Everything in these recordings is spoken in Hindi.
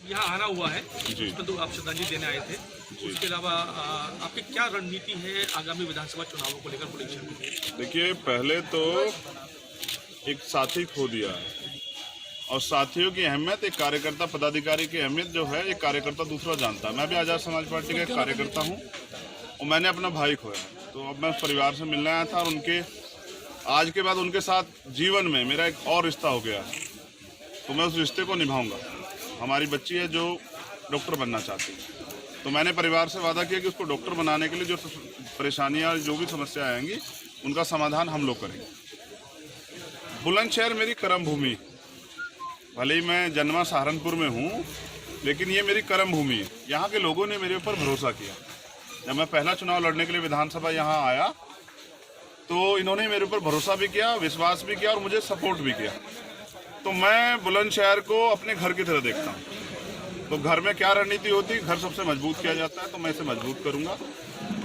यहाँ आना हुआ है, जी। परंतु आप श्रद्धांजलि देने आए थे। उसके अलावा आपकी क्या रणनीति है आगामी विधानसभा चुनावों को लेकर बुलंदशहर में? देखिए, पहले तो एक साथी खो दिया है और साथियों की अहमियत, एक कार्यकर्ता पदाधिकारी की अहमियत जो है एक कार्यकर्ता दूसरा जानता है। मैं भी आज़ाद समाज पार्टी का एक कार्यकर्ता हूँ और मैंने अपना भाई खोया, तो अब मैं उस परिवार से मिलने आया था और उनके आज के बाद उनके साथ जीवन में मेरा एक और रिश्ता हो गया, तो मैं उस रिश्ते को निभाऊंगा। हमारी बच्ची है जो डॉक्टर बनना चाहती है, तो मैंने परिवार से वादा किया कि उसको डॉक्टर बनाने के लिए जो परेशानियां, जो भी समस्याएं आएंगी, उनका समाधान हम लोग करेंगे। बुलंदशहर मेरी कर्म भूमि, भले ही मैं जन्मा सहारनपुर में हूँ, लेकिन ये मेरी कर्म भूमि है। यहाँ के लोगों ने मेरे ऊपर भरोसा किया। जब मैं पहला चुनाव लड़ने के लिए विधानसभा यहाँ आया, तो इन्होंने मेरे ऊपर भरोसा भी किया, विश्वास भी किया और मुझे सपोर्ट भी किया। तो मैं बुलंदशहर को अपने घर की तरह देखता हूँ। तो घर में क्या रणनीति होती है, घर सबसे मजबूत किया जाता है, तो मैं इसे मजबूत करूँगा।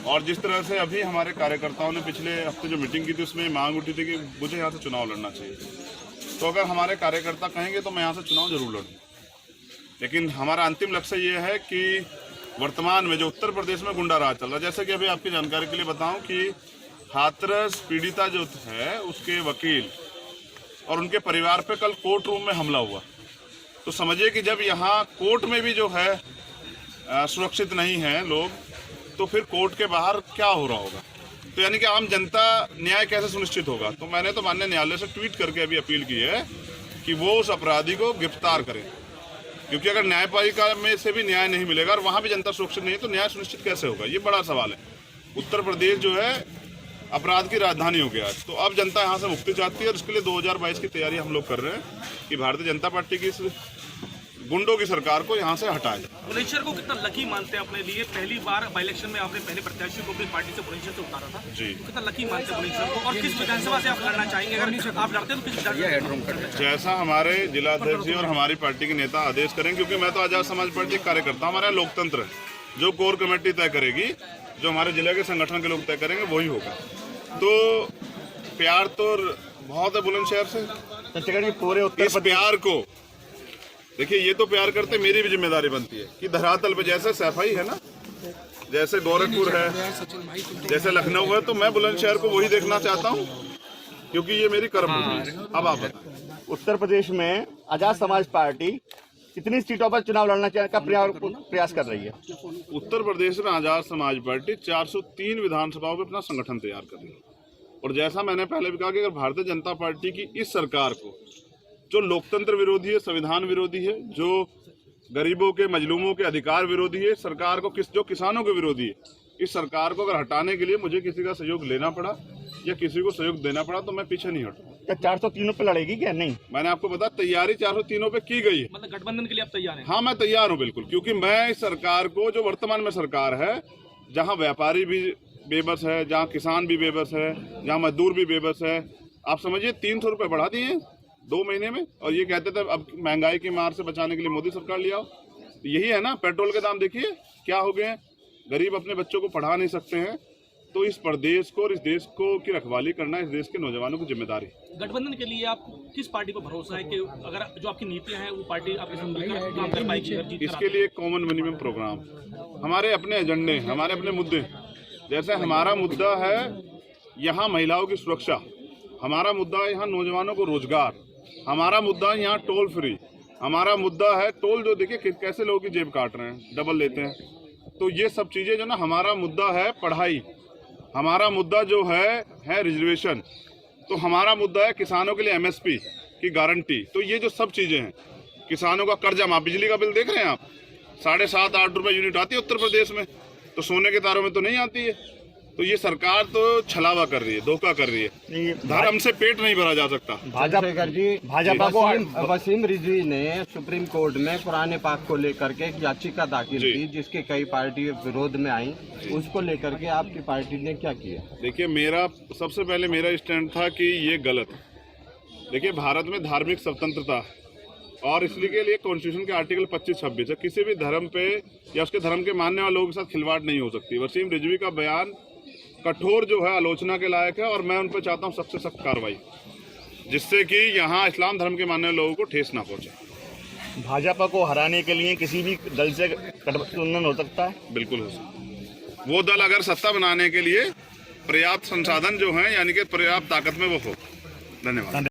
और जिस तरह से अभी हमारे कार्यकर्ताओं ने पिछले हफ्ते जो मीटिंग की थी, उसमें मांग उठी थी कि मुझे यहाँ से चुनाव लड़ना चाहिए, तो अगर हमारे कार्यकर्ता कहेंगे तो मैं यहाँ से चुनाव जरूर लड़ूँ। लेकिन हमारा अंतिम लक्ष्य ये है कि वर्तमान में जो उत्तर प्रदेश में गुंडा राज चल रहा है, जैसे कि अभी आपकी जानकारी के लिए बताऊं कि हाथरस पीड़िता जो है उसके वकील और उनके परिवार पे कल कोर्ट रूम में हमला हुआ। तो समझिए कि जब यहाँ कोर्ट में भी जो है सुरक्षित नहीं है लोग, तो फिर कोर्ट के बाहर क्या हो रहा होगा। तो यानी कि आम जनता न्याय कैसे सुनिश्चित होगा। तो मैंने तो माननीय न्यायालय से ट्वीट करके अभी अपील की है कि वो उस अपराधी को गिरफ्तार करें, क्योंकि अगर न्यायपालिका में से भी न्याय नहीं मिलेगा और वहाँ भी जनता सुरक्षित नहीं है, तो न्याय सुनिश्चित कैसे होगा, ये बड़ा सवाल है। उत्तर प्रदेश जो है अपराध की राजधानी हो गया, तो अब जनता यहाँ से मुक्ति चाहती है और इसके लिए 2022 की तैयारी हम लोग कर रहे हैं कि भारतीय जनता पार्टी की इस गुंडों की सरकार को यहाँ से हटाया जाए। बुलंदशहर को कितना लकी मानते हैं अपने लिए? पहली बार बाई इलेक्शन में आपने पहले प्रत्याशी को अपनी पार्टी से बुलंदशहर से उतारा था जी, तो कितना लकी मानते हैं बुलंदशहर को? और किस विधानसभा से आप लड़ना चाहेंगे? अगर आप लड़ते हैं तो किस विधानसभा? जैसा हमारे जिलाध्यक्ष जी और हमारी पार्टी के नेता आदेश करें, क्योंकि मैं तो आजाद समाज पार्टी का कार्यकर्ता, हमारा लोकतंत्र है। जो कोर कमेटी तय करेगी, जो हमारे जिले के संगठन के लोग तय करेंगे, वही होगा। तो प्यार तो बहुत है बुलंदशहर से। पूरे इस प्यार को देखिए, ये तो प्यार करते, मेरी भी जिम्मेदारी बनती है कि धरातल पे जैसे सैफई है ना, जैसे गोरखपुर है, जैसे लखनऊ है, तो मैं बुलंदशहर को वही देखना चाहता हूँ, क्योंकि ये मेरी कर्म भूमि है। अब आप बताएं, उत्तर प्रदेश में आजाद समाज पार्टी कितनी सीटों पर चुनाव लड़ना का प्रयास कर रही है? उत्तर प्रदेश में आजाद समाज पार्टी 403 विधानसभाओं में अपना संगठन तैयार कर रही है। और जैसा मैंने पहले भी कहा कि अगर भारतीय जनता पार्टी की इस सरकार को, जो लोकतंत्र विरोधी है, संविधान विरोधी है, जो गरीबों के, मजलूमों के अधिकार विरोधी है, सरकार को जो किसानों के विरोधी है, इस सरकार को अगर हटाने के लिए मुझे किसी का सहयोग लेना पड़ा या किसी को सहयोग देना पड़ा, तो मैं पीछे नहीं हटूंगा। क्या 403 पे लड़ेगी क्या? नहीं, मैंने आपको बताया तैयारी 403 पे की गई है। मतलब गठबंधन के लिए आप तैयार हैं? हाँ, मैं तैयार हूँ बिल्कुल, क्योंकि मैं इस सरकार को, जो वर्तमान में सरकार है, जहाँ व्यापारी भी बेबस है, जहाँ किसान भी बेबस है, जहाँ मजदूर भी बेबस है, आप समझिए 300 रुपये बढ़ा दिए 2 महीने में, और ये कहते थे अब महंगाई की मार से बचाने के लिए मोदी सरकार ले आओ। यही है ना, पेट्रोल के दाम देखिए क्या हो गए हैं, गरीब अपने बच्चों को पढ़ा नहीं सकते हैं। तो इस प्रदेश को और इस देश को की रखवाली करना इस देश के नौजवानों की जिम्मेदारी। गठबंधन के लिए आप किस पार्टी पर भरोसा है कि अगर जो आपकी नीतियां हैं वो पार्टी आपके साथ मिलकर काम कर पाएगी? इसके लिए कॉमन मिनिमम प्रोग्राम, हमारे अपने एजेंडे, हमारे अपने मुद्दे। जैसे हमारा मुद्दा है यहाँ महिलाओं की सुरक्षा, हमारा मुद्दा है यहाँ नौजवानों को रोजगार, हमारा मुद्दा है यहाँ टोल फ्री, हमारा मुद्दा है टोल जो देखिए कैसे लोगों की जेब काट रहे हैं, डबल लेते हैं। तो ये सब चीज़ें जो ना, हमारा मुद्दा है पढ़ाई, हमारा मुद्दा जो है रिजर्वेशन, तो हमारा मुद्दा है किसानों के लिए एमएसपी की गारंटी। तो ये जो सब चीज़ें हैं, किसानों का कर्जा माफ, बिजली का बिल देख रहे हैं आप, 7.5-8 रुपये यूनिट आती है उत्तर प्रदेश में, तो सोने के तारों में तो नहीं आती है। तो ये सरकार तो छलावा कर रही है, धोखा कर रही है, धर्म से पेट नहीं भरा जा सकता। भाजपा को वसीम रिजवी ने सुप्रीम कोर्ट में पुराने पाक को लेकर के एक याचिका दाखिल की, जिसके कई पार्टी विरोध में आई, उसको लेकर के आपकी पार्टी ने क्या किया? देखिए, सबसे पहले मेरा स्टैंड था कि ये गलत है। देखिए, भारत में धार्मिक स्वतंत्रता है और इसलिए के लिए कॉन्स्टिट्यूशन के आर्टिकल 25-26 है, किसी भी धर्म पे या उसके धर्म के मानने वाले लोगों के साथ खिलवाड़ नहीं हो सकती। वसीम रिजवी का बयान कठोर जो है आलोचना के लायक है, और मैं उन पर चाहता हूँ सख्त से सख्त कार्रवाई, जिससे कि यहाँ इस्लाम धर्म के मानने वाले लोगों को ठेस ना पहुँचे। भाजपा को हराने के लिए किसी भी दल से गठबंधन हो सकता है? बिल्कुल हो सकता। वो दल अगर सत्ता बनाने के लिए पर्याप्त संसाधन जो हैं यानी कि पर्याप्त ताकत में वो हो। धन्यवाद।